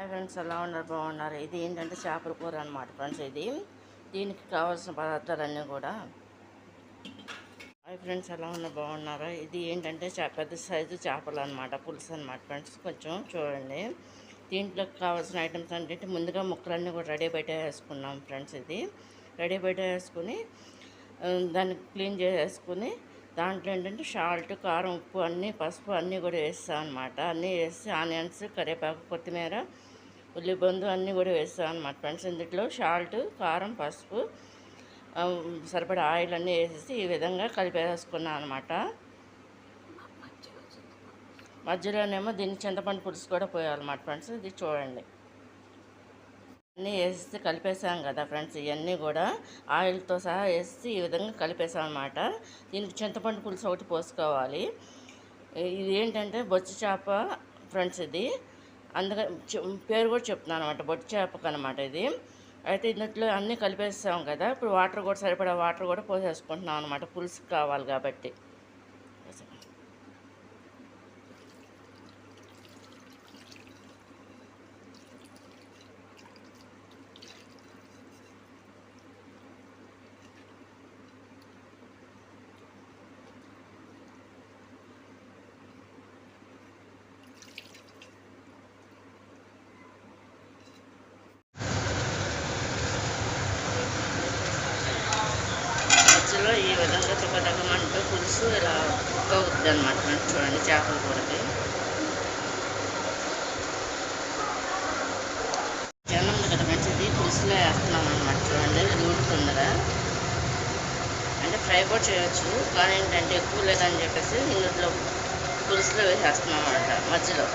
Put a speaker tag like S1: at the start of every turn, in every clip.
S1: Hi friends, ఎలా ఉన్నారు? బాగున్నారు. ఇది ఏంటంటే చేపల కూర అనమాట ఫ్రెండ్స్. దీనికి కావాల్సిన పదార్థాలన్నీ కూడా. హాయ్ ఫ్రెండ్స్, ఎలా ఉన్నారు? బాగున్నారా? ఇది ఏంటంటే పెద్ద సైజు చేపలు అనమాట, పులుసు అనమాట ఫ్రెండ్స్. కొంచెం చూడండి. దీంట్లోకి కావాల్సిన ఐటమ్స్ ఏంటంటే ముందుగా ముక్కలన్నీ కూడా రెడీ పెట్టేసుకున్నాం ఫ్రెండ్స్. ఇది రెడీ పెట్టేసుకుని దాన్ని క్లీన్ చేసేసుకుని దాంట్లో ఏంటంటే సాల్ట్, కారం, ఉప్పు అన్నీ, పసుపు అన్నీ కూడా వేస్తాం అనమాట. అన్నీ వేసి ఆనియన్స్, కరివేపాకు, కొత్తిమీర, ఉల్లిబందు అన్నీ కూడా వేస్తాం అనమాట ఫ్రెండ్స్. ఇందులో సాల్ట్, కారం, పసుపు, సరిపడా ఆయిల్ అన్నీ వేసేసి ఈ విధంగా కలిపేసుకున్నాం అనమాట. మధ్యలోనేమో దీన్ని చింతపండు పులుసు కూడా పోయాలన్నమాట ఫ్రెండ్స్. ఇది చూడండి, అన్నీ వేసి కలిపేసాం కదా ఫ్రెండ్స్. ఇవన్నీ కూడా ఆయిల్తో సహా వేసి ఈ విధంగా కలిపేసాం అనమాట. దీనికి చింతపండు పులుసు ఒకటి పోసుకోవాలి. ఇది ఏంటంటే బొచ్చు చేప ఫ్రెండ్స్. ఇది అందుకని పేరు కూడా చెప్తున్నాను అనమాట, బొచ్చు చేపకు అనమాట ఇది. అయితే ఇందులో అన్నీ కలిపేస్తాం కదా. ఇప్పుడు వాటర్ కూడా సరిపడా వాటర్ కూడా పోసేసుకుంటున్నాం అనమాట, పులుసుకి కావాలి కాబట్టి. ఈ విధంగా తుకటకమంటూ పులుసు ఇలా కుక్ అవుతుంది అనమాట ఫ్రెండ్స్. చూడండి, చేపల కూరకి జనం ఉంది కదా ఫ్రెండ్స్. ఇది పులుసులో వేస్తున్నాం అనమాట. చూడండి, ఇది ఉడుకుతుందిగా. అంటే ఫ్రై కూడా చేయొచ్చు, కానీ ఏంటంటే ఎక్కువ లేదని చెప్పేసి ఇందులో పులుసులో వేసేస్తున్నాం అనమాట మధ్యలో.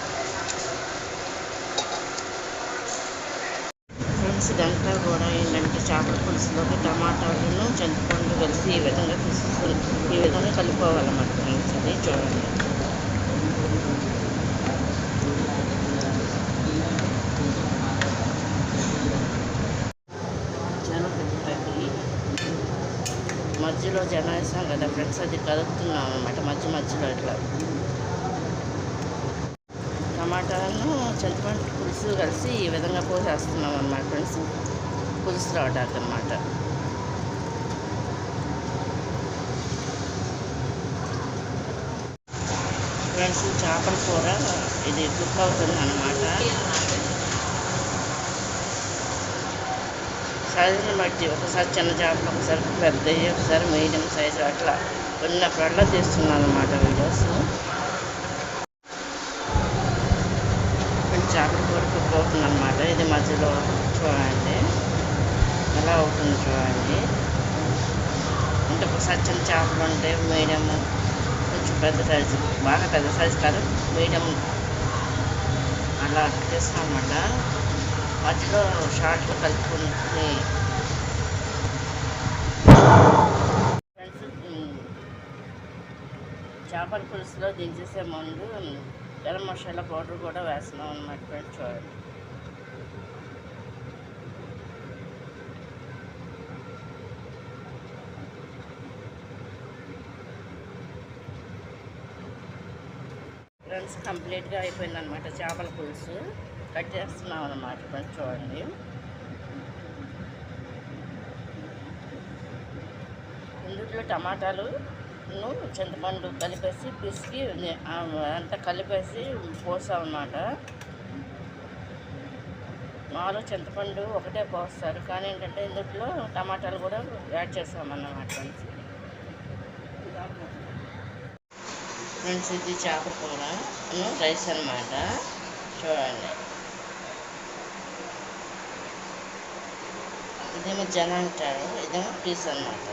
S1: ఫ్రెండ్స్, ఇదంతా కూడా ఏంటంటే చేపల పులుసులోకి టమాటాలను, చింతపండు కలిసి ఈ విధంగా కలుపుకోవాలన్నమాట ఫ్రెండ్స్. అది చూడండి. మధ్యలో జనం వేసాం కదా ఫ్రెండ్స్, అది కలుపుతున్నాం అనమాట మధ్యలో ఇట్లా. టమాటాలను, చింతపండు పులుసు కలిసి ఈ విధంగా పోసేస్తున్నాం అన్నమాట ఫ్రెండ్స్, పులుసు రావడానికి అన్నమాట. ఫ్రెండ్స్, చేపల కూర ఇది కుక్ అవుతుంది అన్నమాట. సైజుని బట్టి ఒకసారి చిన్న చేపలు, ఒకసారి పెద్దవి, ఒకసారి మీడియం సైజు అట్లా ఉన్నప్పుడల్లా తీస్తున్నాను అన్నమాట వీడియోస్. చేపల కూర కుక్ అవుతుంది అన్నమాట. ఇది మధ్యలో చూడండి ఎలా అవుతుంది చూడండి. అంటే ఒకసారి చిన్న చేపలు ఉంటాయి, మీడియం, కొంచెం పెద్ద సైజు, బాగా పెద్ద సైజు కాదు, మీడియం అలా చేస్తాం అన్నమాట. మధ్యలో షార్ట్లు కలుపుకుని ఫ్రెండ్స్, చేపల పులుసులో దించేసే ముందు గరం మసాలా పౌడర్ కూడా వేస్తున్నాం అన్నమాట ఫ్రెండ్స్. చూడండి, ఫ్రెండ్స్ కంప్లీట్గా అయిపోయిందనమాట చేపల పులుసు. కట్ చేస్తున్నాం అన్నమాట ఫ్రెండ్స్. చూడండి, ఇందులో టమాటాలు, చింతపండు కలిపేసి పిసికి అంతా కలిపేసి పోసాం అన్నమాట. మాలో చింతపండు ఒకటే పోస్తారు, కానీ ఏంటంటే ఇందులో టమాటాలు కూడా యాడ్ చేస్తామన్నమాట ఫ్రెండ్స్. ఫ్రెండ్స్, ఇది చేపల కూర రైస్ అన్నమాట. చూడండి, ఇదేమో జన అంటారు, ఇదేమో పీస్ అన్నమాట.